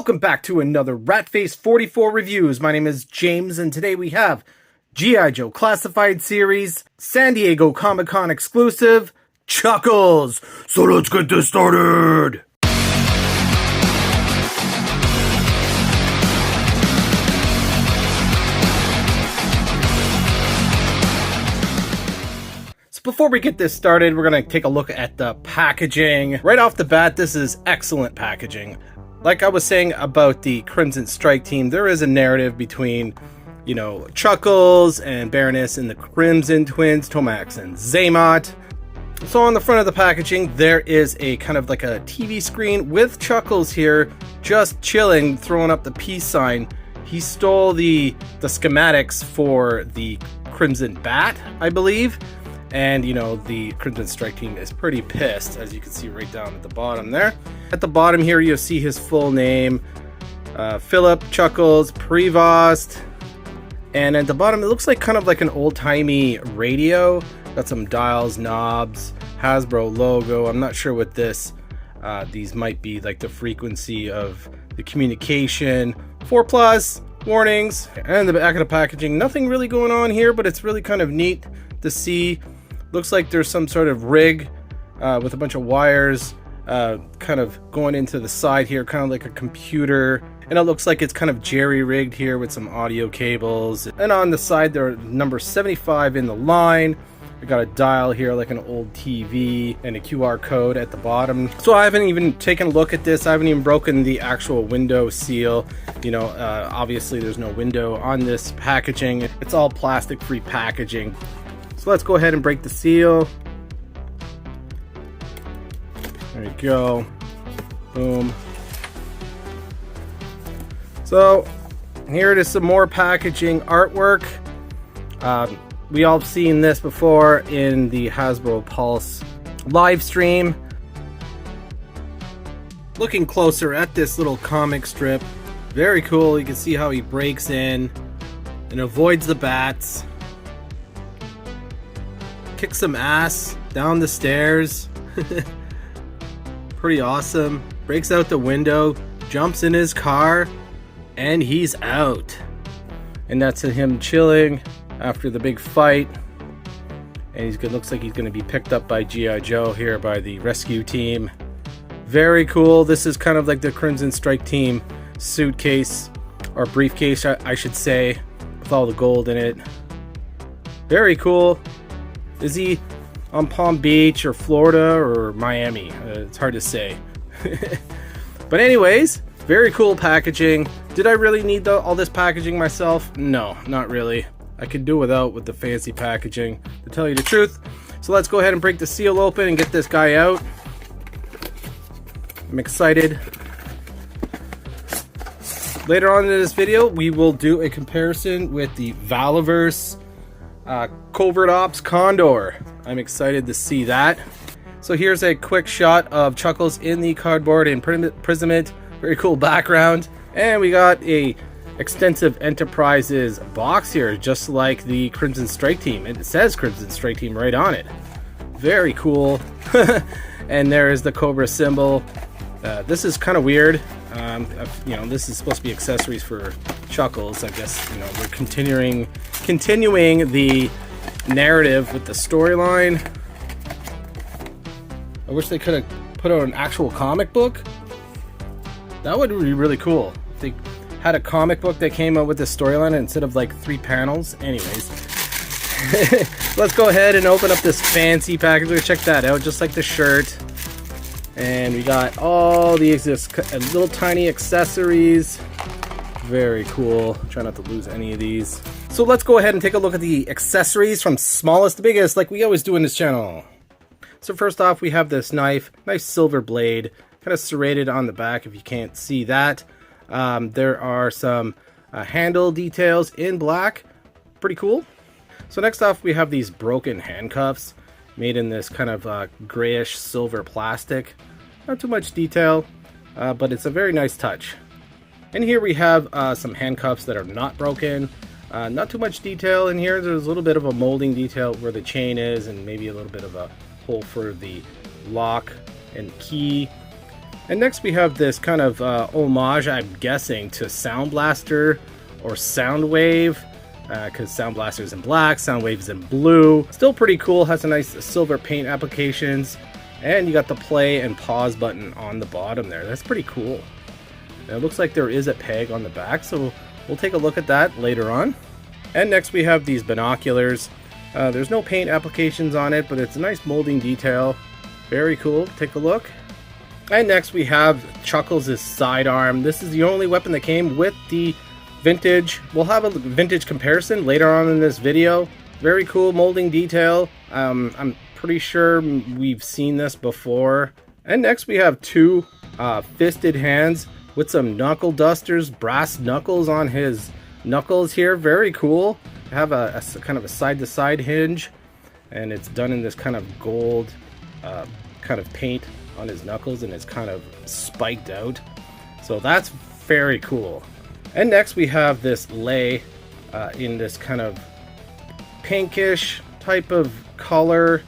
Welcome back to another Ratface 44 Reviews. My name is James, and today we have G.I. Joe Classified Series, San Diego Comic-Con exclusive, Chuckles. So let's get this started! So before we get this started, we're going to take a look at the packaging. Right off the bat, this is excellent packaging. Like I was saying about the Crimson Strike team, there is a narrative between, you know, Chuckles and Baroness and the Crimson Twins, Tomax and Zaymot. So on the front of the packaging, there is a kind of like a TV screen with Chuckles here, just chilling, throwing up the peace sign. He stole the schematics for the Crimson Bat, I believe. And, you know, the Crimson Strike team is pretty pissed, as you can see right down at the bottom there. At the bottom here, you'll see his full name, Philip Chuckles Prevost. And at the bottom, it looks like kind of like an old-timey radio. Got some dials, knobs, Hasbro logo. I'm not sure what these might be, like the frequency of the communication. 4+, warnings, and the back of the packaging. Nothing really going on here, but it's really kind of neat to see. Looks like there's some sort of rig with a bunch of wires kind of going into the side here, kind of like a computer, and it looks like it's kind of jerry-rigged here with some audio cables. And on the side there are number 75 in the line. We got a dial here like an old TV and a QR code at the bottom. So I haven't even taken a look at this. I haven't even broken the actual window seal. You know, obviously there's no window on this packaging. It's all plastic-free packaging. So let's go ahead and break the seal. There we go. Boom. So here it is, some more packaging artwork. We all have seen this before in the Hasbro Pulse live stream. Looking closer at this little comic strip, very cool. You can see how he breaks in and avoids the bats. Kicks some ass down the stairs. Pretty awesome. Breaks out the window, jumps in his car, and he's out. And that's him chilling after the big fight. And looks like he's going to be picked up by G.I. Joe here, by the rescue team. Very cool. This is kind of like the Crimson Strike team suitcase, or briefcase I should say, with all the gold in it. Very cool. Is he on Palm Beach or Florida or Miami? It's hard to say. But anyways, very cool packaging. Did I really need all this packaging myself? No, not really. I could do without with the fancy packaging, to tell you the truth. So let's go ahead and break the seal open and get this guy out. I'm excited. Later on in this video, we will do a comparison with the Valaverse Covert Ops Condor. I'm excited to see that. So here's a quick shot of Chuckles in the cardboard imprisonment. Very cool background. And we got a extensive Enterprises box here, just like the Crimson Strike team. And it says Crimson Strike team right on it. Very cool. And there is the Cobra symbol. This is kind of weird. You know, this is supposed to be accessories for Chuckles. I guess, you know, we're continuing the narrative with the storyline. I wish they could have put out an actual comic book. That would be really cool if they had a comic book that came out with the storyline instead of like 3 panels. Anyways, let's go ahead and open up this fancy package. Check that out, just like the shirt. And we got all these little tiny accessories. Very cool. Try not to lose any of these. So let's go ahead and take a look at the accessories from smallest to biggest, like we always do in this channel. So first off, we have this knife, nice silver blade, kind of serrated on the back if you can't see that. There are some handle details in black. Pretty cool. So next off, we have these broken handcuffs made in this kind of grayish silver plastic. Not too much detail, but it's a very nice touch. And here we have some handcuffs that are not broken. Not too much detail in here. There's a little bit of a molding detail where the chain is, and maybe a little bit of a hole for the lock and key. And next we have this kind of homage, I'm guessing, to Sound Blaster or Soundwave, because Sound Blaster is in black, Soundwave is in blue. Still pretty cool, has a nice silver paint applications, and you got the play and pause button on the bottom there. That's pretty cool. And it looks like there is a peg on the back, so we'll take a look at that later on. And next we have these binoculars. There's no paint applications on it, but it's a nice molding detail. Very cool, take a look. And next we have Chuckles' sidearm. This is the only weapon that came with the vintage. We'll have a vintage comparison later on in this video. Very cool molding detail. I'm pretty sure we've seen this before. And next we have two fisted hands with some knuckle dusters, brass knuckles on his knuckles here. Very cool. Have a kind of a side-to-side hinge, and it's done in this kind of gold kind of paint on his knuckles, and it's kind of spiked out, so that's very cool. And next we have this lei in this kind of pinkish type of color,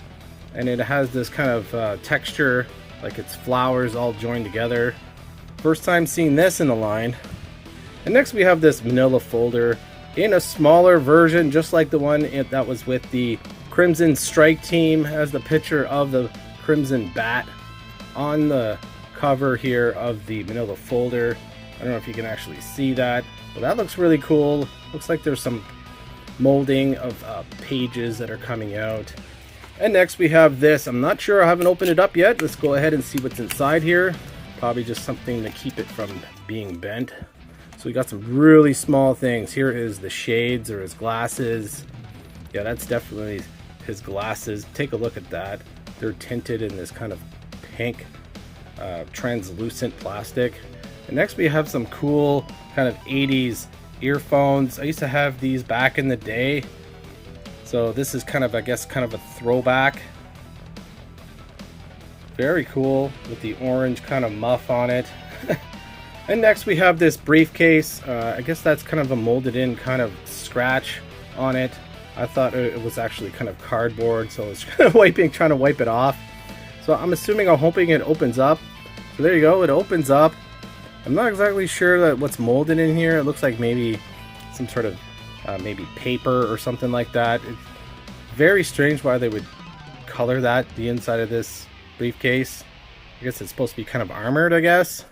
and it has this kind of texture like it's flowers all joined together. First time seeing this in the line. And next we have this manila folder in a smaller version, just like the one that was with the Crimson Strike team. Has the picture of the Crimson Bat on the cover here of the manila folder. I don't know if you can actually see that, but that looks really cool. Looks like there's some molding of pages that are coming out. And next we have this. I'm not sure, I haven't opened it up yet. Let's go ahead and see what's inside here. Probably just something to keep it from being bent. So we got some really small things. Here is the shades or his glasses. Yeah, that's definitely his glasses. Take a look at that. They're tinted in this kind of pink translucent plastic. And next we have some cool kind of 80s earphones. I used to have these back in the day. So this is kind of, I guess, kind of a throwback. Very cool with the orange kind of muff on it. And next we have this briefcase. I guess that's kind of a molded in kind of scratch on it. I thought it was actually kind of cardboard, so I was kind of trying to wipe it off. So I'm hoping it opens up. So there you go, it opens up. I'm not exactly sure that what's molded in here. It looks like maybe some sort of maybe paper or something like that. It's very strange why they would color that, the inside of this briefcase. I guess it's supposed to be kind of armored, I guess.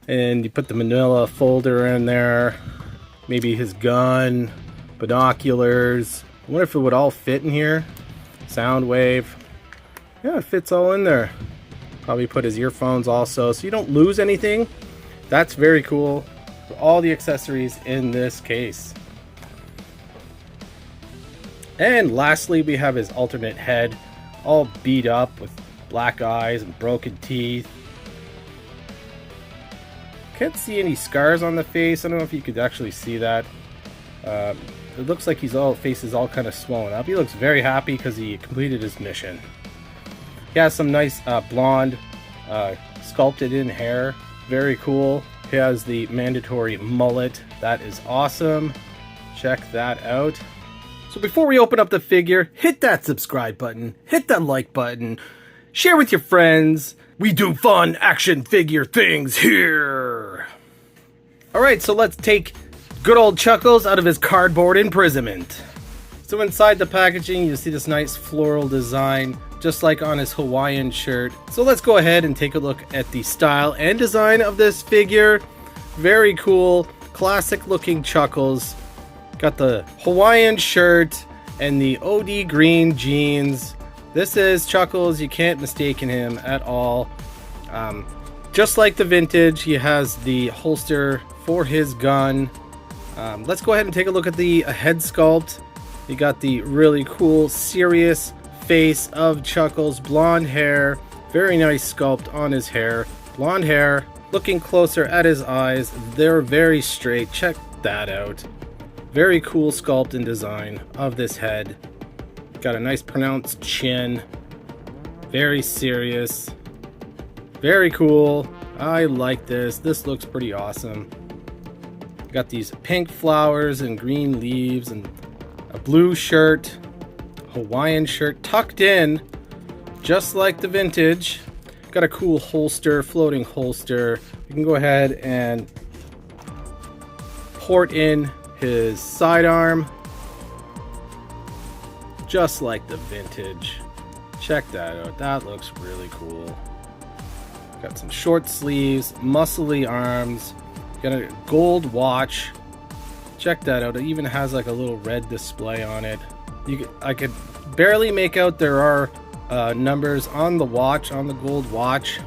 And you put the manila folder in there, maybe his gun, binoculars. I wonder if it would all fit in here. Soundwave. Yeah, it fits all in there. Probably put his earphones also, so you don't lose anything. That's very cool. All the accessories in this case. And lastly, we have his alternate head, all beat up with black eyes and broken teeth. Can't see any scars on the face. I don't know if you could actually see that. It looks like his face is all kind of swollen up. He looks very happy because he completed his mission. He has some nice blonde sculpted in hair. Very cool. He has the mandatory mullet. That is awesome. Check that out. So before we open up the figure, hit that subscribe button, hit that like button, share with your friends. We do fun action figure things here. Alright, so let's take good old Chuckles out of his cardboard imprisonment. So inside the packaging, you see this nice floral design, just like on his Hawaiian shirt. So let's go ahead and take a look at the style and design of this figure. Very cool, classic looking Chuckles. Got the Hawaiian shirt and the OD green jeans. This is Chuckles, you can't mistake him at all. Just like the vintage, he has the holster for his gun. Let's go ahead and take a look at the head sculpt. You got the really cool, serious face of Chuckles, blonde hair, very nice sculpt on his hair, blonde hair. Looking closer at his eyes, they're very straight, check that out. Very cool sculpt and design of this head. Got a nice pronounced chin. Very serious. Very cool. I like this. This looks pretty awesome. Got these pink flowers and green leaves and a blue shirt. Hawaiian shirt tucked in. Just like the vintage. Got a cool holster, floating holster. You can go ahead and port in his sidearm, just like the vintage. Check that out. That looks really cool. Got some short sleeves, muscly arms. Got a gold watch. Check that out. It even has like a little red display on it. I could barely make out there are numbers on the watch, on the gold watch.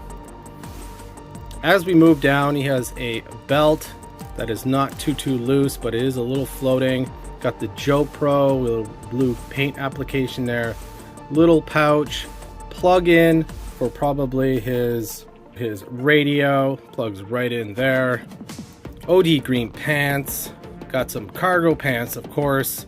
As we move down, he has a belt that is not too loose, but it is a little floating. Got the Joe Pro, little blue paint application there. Little pouch, plug in for probably his radio, plugs right in there. OD green pants. Got some cargo pants, of course,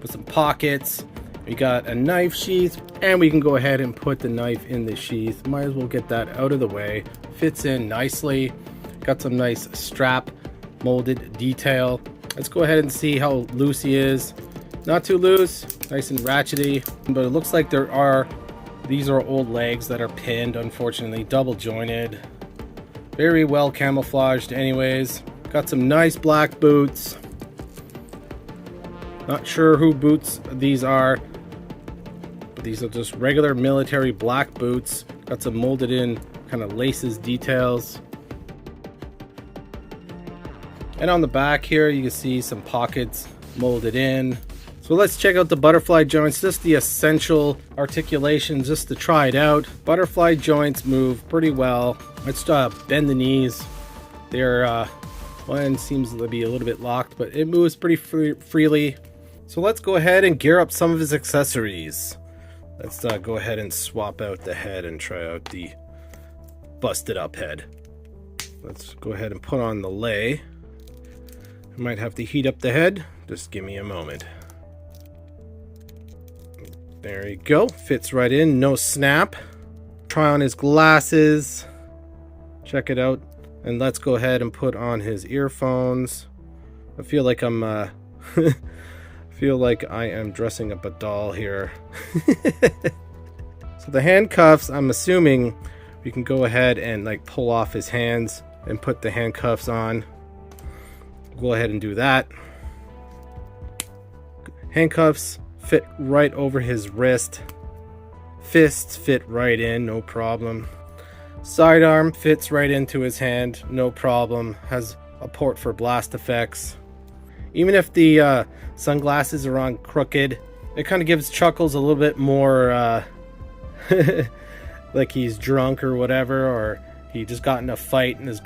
with some pockets. We got a knife sheath, and we can go ahead and put the knife in the sheath. Might as well get that out of the way. Fits in nicely. Got some nice strap molded detail. Let's go ahead and see how loose he is. Not too loose, nice and ratchety, but it looks like these are old legs that are pinned, unfortunately, double jointed. Very well camouflaged anyways. Got some nice black boots. Not sure who boots these are, but these are just regular military black boots. Got some molded in kind of laces details. And on the back here, you can see some pockets molded in. So let's check out the butterfly joints, just the essential articulation, just to try it out. Butterfly joints move pretty well. Let's bend the knees. They're one seems to be a little bit locked, but it moves pretty freely. So let's go ahead and gear up some of his accessories. Let's go ahead and swap out the head and try out the busted up head. Let's go ahead and put on the lei. I might have to heat up the head. Just give me a moment. There you go. Fits right in. No snap. Try on his glasses. Check it out. And let's go ahead and put on his earphones. I feel like I'm feel like I am dressing up a doll here. So the handcuffs, I'm assuming we can go ahead and like pull off his hands and put the handcuffs on. Go ahead and do that. Handcuffs fit right over his wrist. Fists fit right in, no problem. Sidearm fits right into his hand, no problem. Has a port for blast effects. Even if the sunglasses are on crooked, it kind of gives Chuckles a little bit more like he's drunk or whatever, or he just got in a fight and his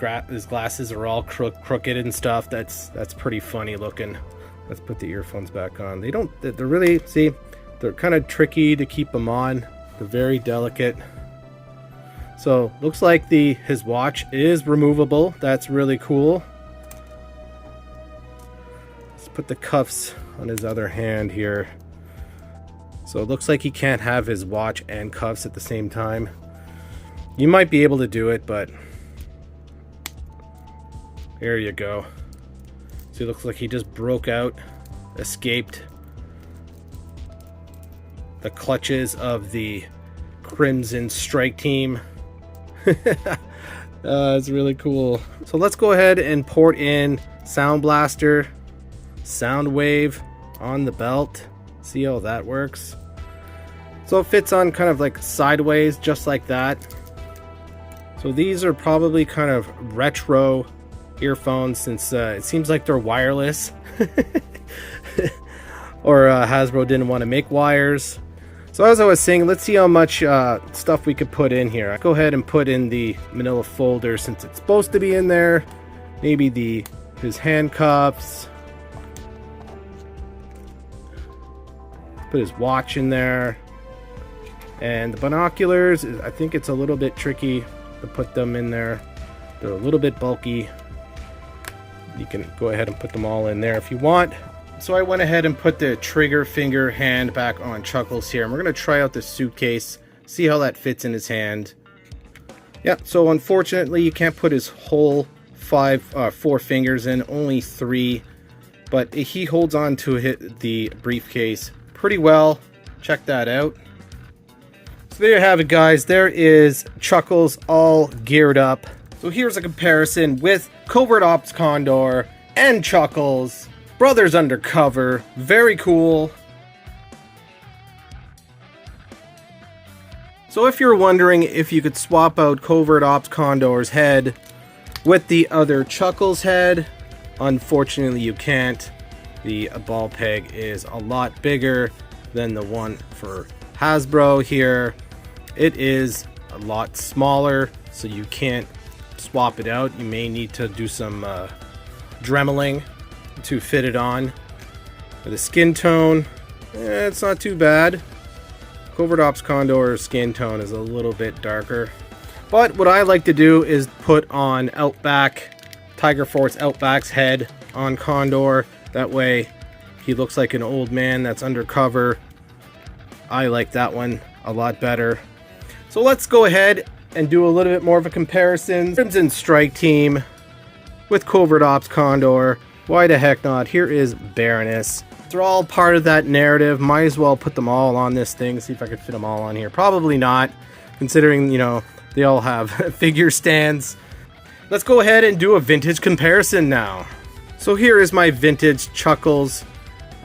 glasses are all crooked and stuff. That's pretty funny looking. Let's put the earphones back on. They're really, see, they're kind of tricky to keep them on. They're very delicate. So looks like his watch is removable. That's really cool. Let's put the cuffs on his other hand here. So it looks like he can't have his watch and cuffs at the same time. You might be able to do it, but there you go. So it looks like he just broke out, escaped the clutches of the Crimson Strike Team. It's really cool. So let's go ahead and port in Sound Blaster, Sound Wave on the belt. See how that works. So it fits on kind of like sideways, just like that. So these are probably kind of retro earphones, since it seems like they're wireless. Or Hasbro didn't want to make wires. So as I was saying, let's see how much stuff we could put in here. I'll go ahead and put in the manila folder since it's supposed to be in there. Maybe his handcuffs. Put his watch in there. And the binoculars, I think it's a little bit tricky to put them in there. They're a little bit bulky. You can go ahead and put them all in there if you want. So I went ahead and put the trigger finger hand back on Chuckles here. And we're going to try out the suitcase, see how that fits in his hand. Yeah, so unfortunately you can't put his whole 4 fingers in, only 3. But he holds on to the briefcase pretty well. Check that out. So there you have it, guys. There is Chuckles all geared up. So here's a comparison with Covert Ops Condor and Chuckles. Brothers undercover. Very cool. So if you're wondering if you could swap out Covert Ops Condor's head with the other Chuckles head, unfortunately you can't. The ball peg is a lot bigger than the one for Hasbro here. It is a lot smaller, so you can't swap it out. You may need to do some dremeling to fit it on. For the skin tone, it's not too bad. Covert Ops Condor's skin tone is a little bit darker. But what I like to do is put on Outback, Tiger Force Outback's head on Condor. That way he looks like an old man that's undercover. I like that one a lot better. So let's go ahead and do a little bit more of a comparison. Crimson Strike Team with Covert Ops Condor. Why the heck not? Here is Baroness. They're all part of that narrative. Might as well put them all on this thing. See if I could fit them all on here. Probably not, considering, you know, they all have figure stands. Let's go ahead and do a vintage comparison now. So here is my vintage Chuckles.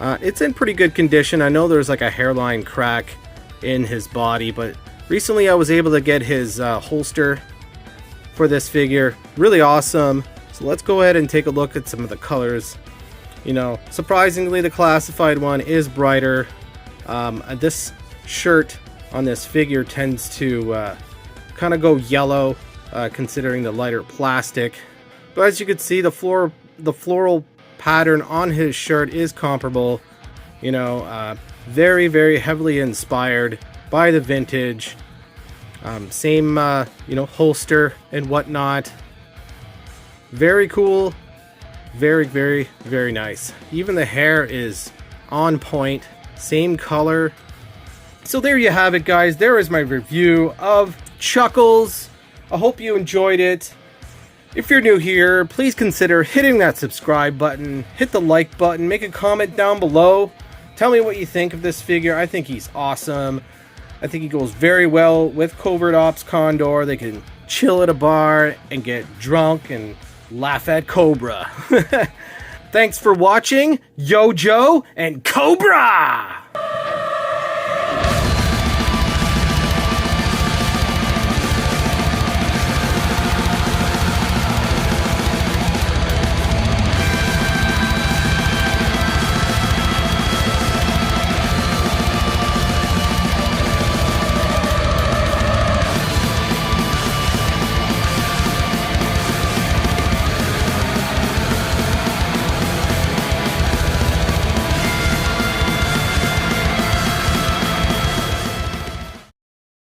It's in pretty good condition. I know there's like a hairline crack in his body, but recently I was able to get his holster for this figure. Really awesome. So let's go ahead and take a look at some of the colors. You know, surprisingly the classified one is brighter. This shirt on this figure tends to kind of go yellow, considering the lighter plastic. But as you can see, the floral pattern on his shirt is comparable. You know, very, very heavily inspired by the vintage. Same, you know, holster and whatnot. Very cool. Very, very, very nice. Even the hair is on point. Same color. So there you have it, guys. There is my review of Chuckles. I hope you enjoyed it. If you're new here, please consider hitting that subscribe button, hit the like button, make a comment down below. Tell me what you think of this figure. I think he's awesome. I think he goes very well with Covert Ops Condor. They can chill at a bar and get drunk and laugh at Cobra. Thanks for watching, Yo Joe and Cobra!